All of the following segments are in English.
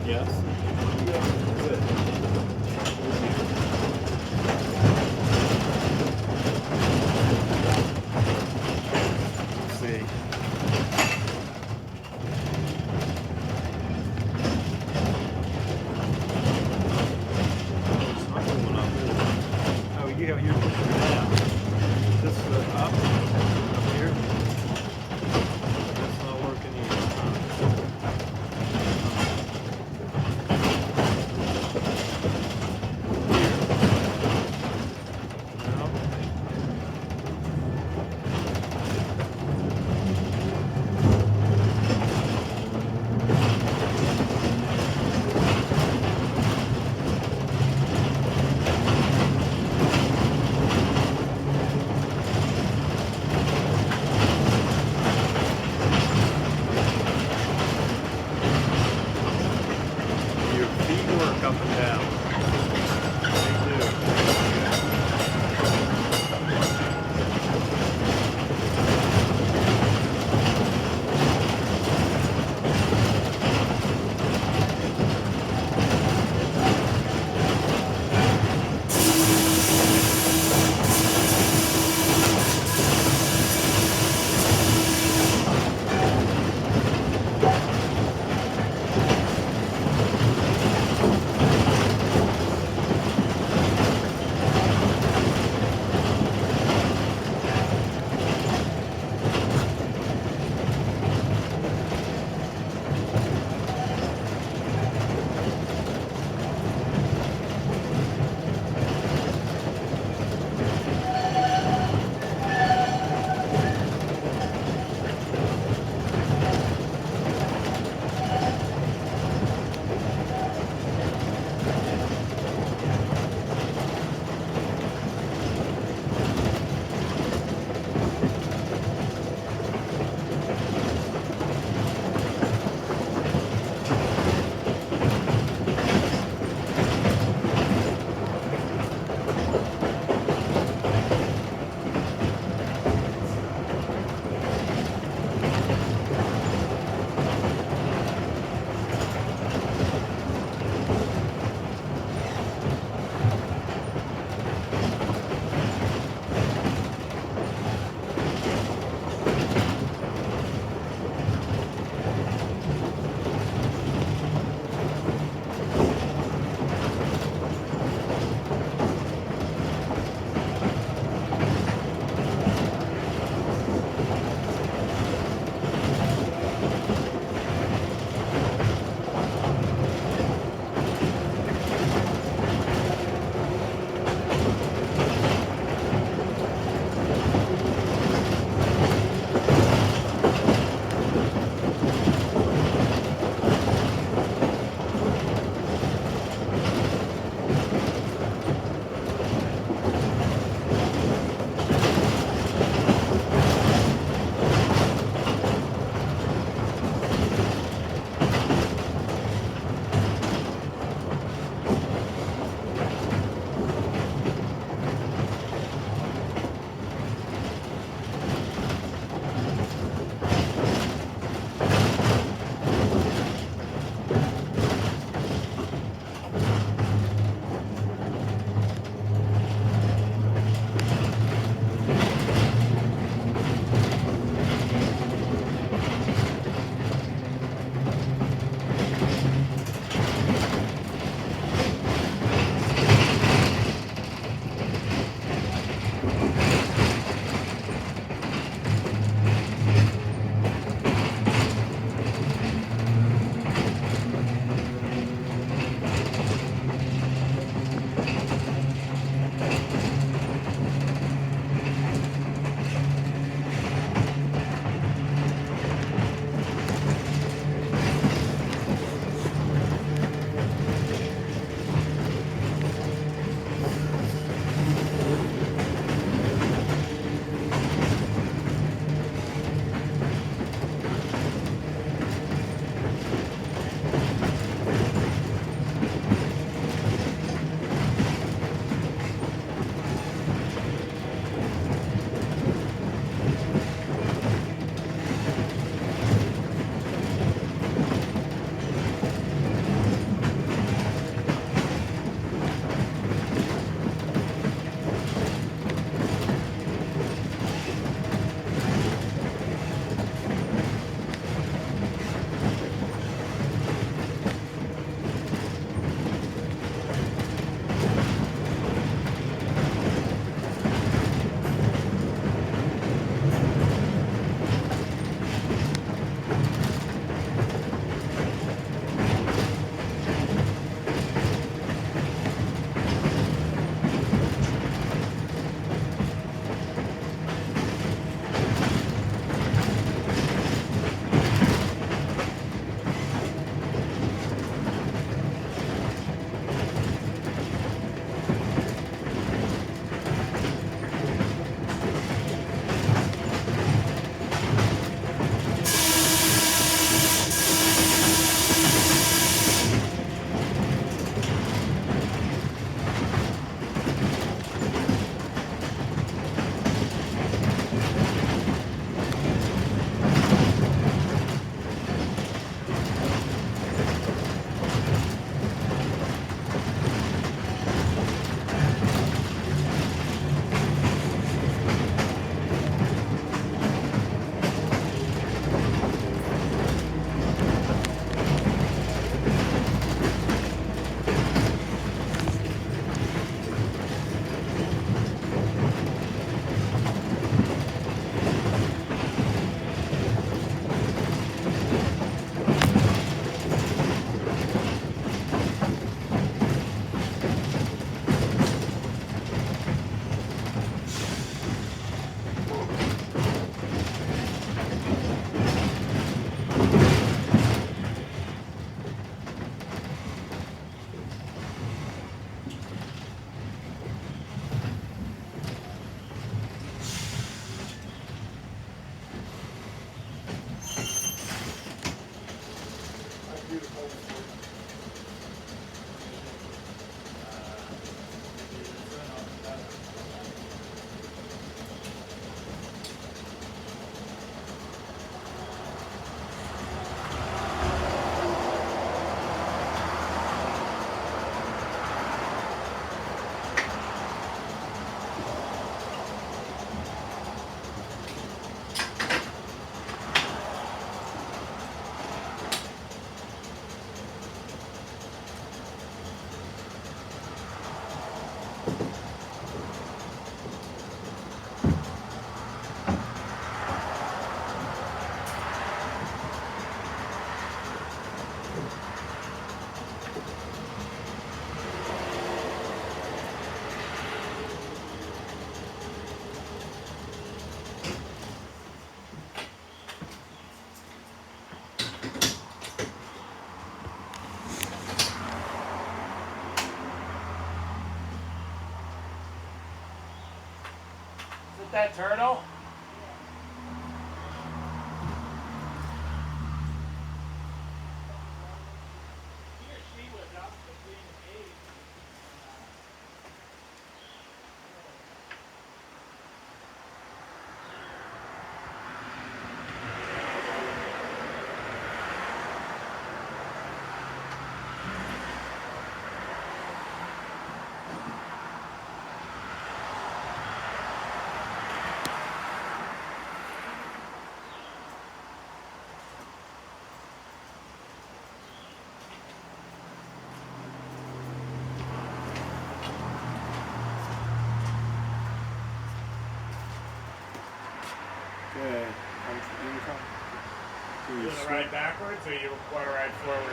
Yes. Good. Let's see. Oh, it's not going up, is it? Oh, you're pushing it down. This up here. That's not working either. Your feet work up and down. They do. That turtle? He or she was up between the age. Okay. You want to ride backwards or you want to ride forward? I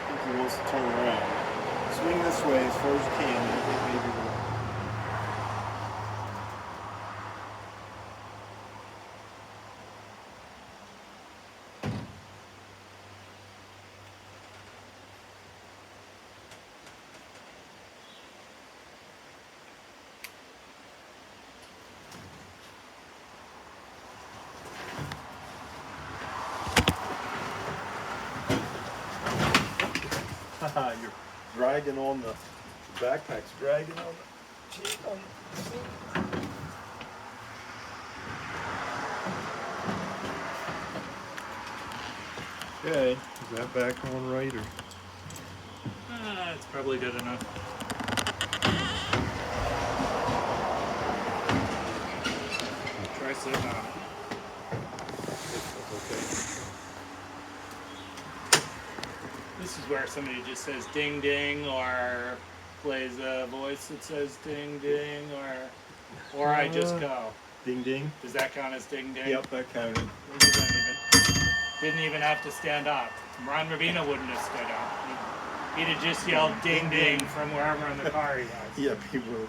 think he wants to turn around. Swing this way as far as you can. I think maybe we'll... You're dragging on the backpack's dragging on the cheek on the seat. Okay, is that back on right or? It's probably good enough. Try sitting on it. Okay. This is where somebody just says ding ding or plays a voice that says ding ding or I just go. Ding ding. Does that count as ding ding? Yep, that counted. Didn't even have to stand up. Ron Ravina wouldn't have stood up. He'd have just yelled ding ding from wherever in the car he was. Yep, he would.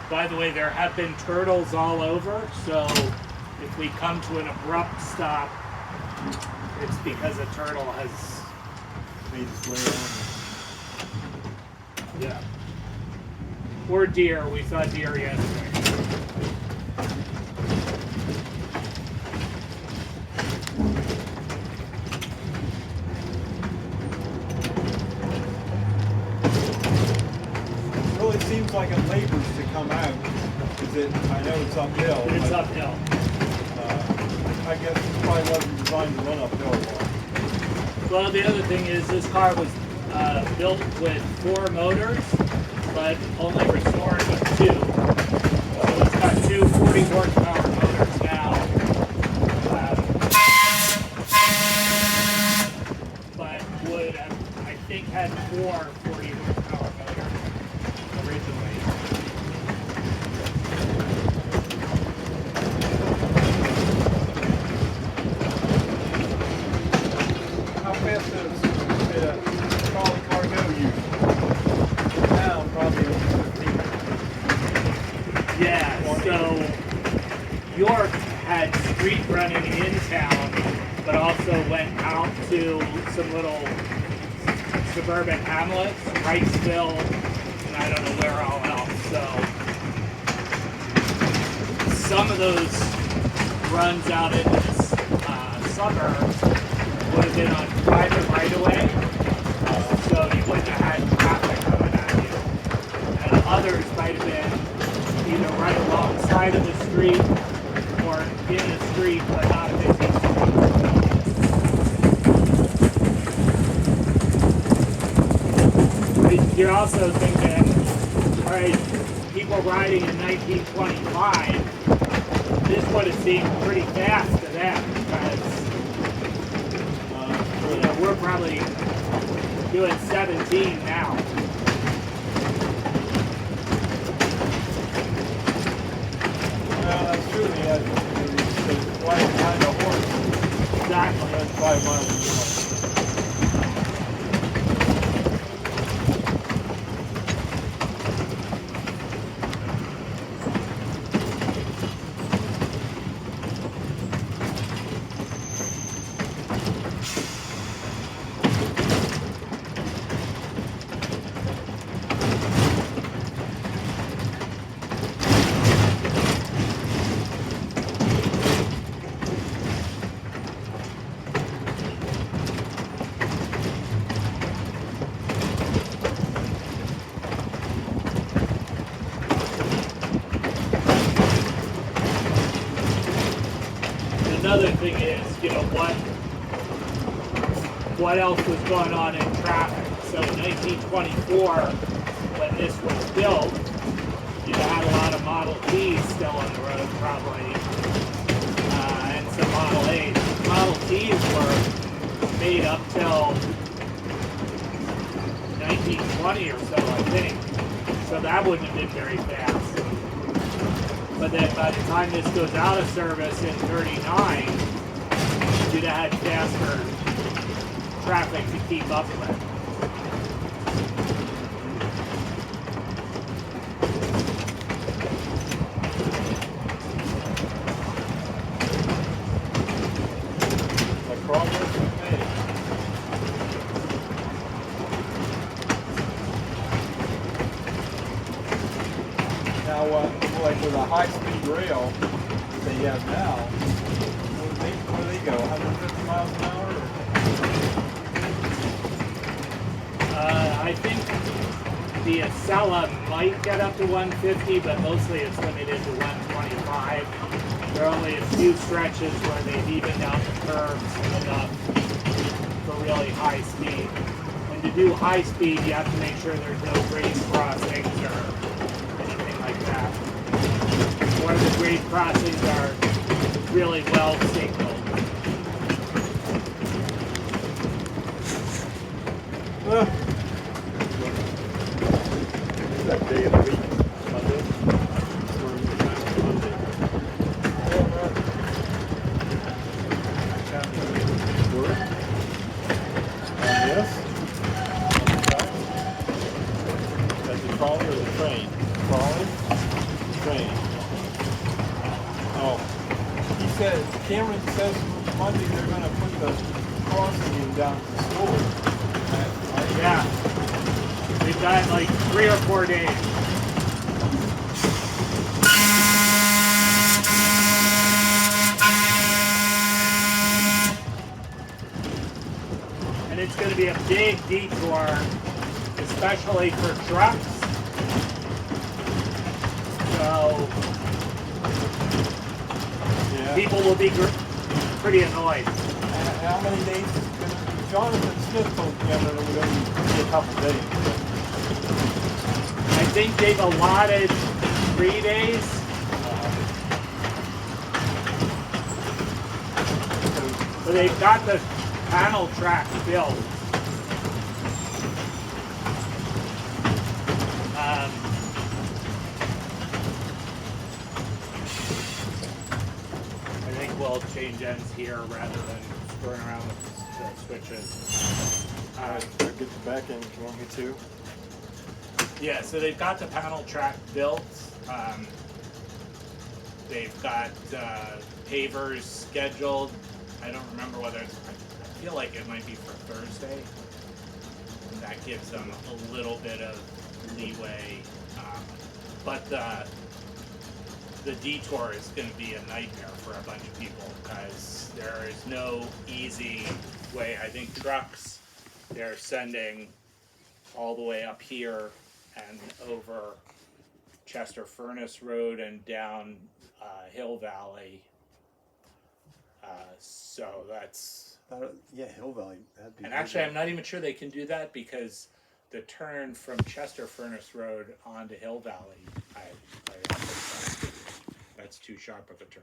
By the way, there have been turtles all over, so if we come to an abrupt stop, it's because a turtle has made its way on. Yeah. Or deer. We saw deer yesterday. It really seems like it labors to come out. I know it's uphill. It's uphill. I guess it probably wasn't designed to run uphill a lot. Well, the other thing is this car was built with 4 motors, but only restored with 2. So it's got 2 40 horsepower motors now. But would have, I think, had 4 40 horsepower motors originally. How fast does a trolley car go usually? Now, probably over 15. Yeah, so York had street running in town, but also went out to some little suburban hamlets, Wrightsville, and I don't know where all else. So some of those runs out in this suburbs would have been on private right-of-way, so you wouldn't have had traffic coming at you. And others might have been either right alongside of the street or in the street, but not a busy street. You're also thinking, all right, people riding in 1925, this would have seemed pretty fast to them because, we're probably doing 17 now. Well, that's true. He had right behind the horse. Exactly. That's 5 miles an hour. Another thing is, what else was going on in traffic? So in 1924, when this was built, you had a lot of Model Ts still on the road, probably, and some Model 8s. Model Ts were made up till 1920 or so, I think. So that wouldn't have been very fast. But then by the time this goes out of service in 39, you'd have had faster traffic to keep up with. The progress we made. Now, like with a high-speed rail that they have now, where do they go? 150 miles an hour? I think the Acela might get up to 150, but mostly it's limited to 125. There are only a few stretches where they've evened out the curves enough for really high speed. And to do high speed, you have to make sure there's no grade crossings or anything like that. Or the grade crossings are really well signaled. That day of the week, Monday. Monday. Work. And this. That's the trolley or the train? Trolley. Train. Oh. He said, Cameron says Monday they're going to put the crossing in down at the school. Yeah. We've got like 3 or 4 days. And it's going to be a big detour, especially for trucks. So Yeah. people will be pretty annoyed. How many days? Jonathan Smith told Cameron it would only be a couple days. I think they've allotted 3 days. So they've got the panel track built. I think we'll change ends here rather than screwing around with the switches. I'll get the back end if you want me to. Yeah, so they've got the panel track built. They've got pavers scheduled. I don't remember whether it's, I feel like it might be for Thursday. And that gives them a little bit of leeway. But the detour is going to be a nightmare for a bunch of people because there is no easy way. I think trucks they're sending all the way up here and over Chester Furnace Road and down Hill Valley. So that's. Yeah, Hill Valley. That'd be And actually, I'm not even sure they can do that because the turn from Chester Furnace Road onto Hill Valley, I don't think that's too sharp of a turn.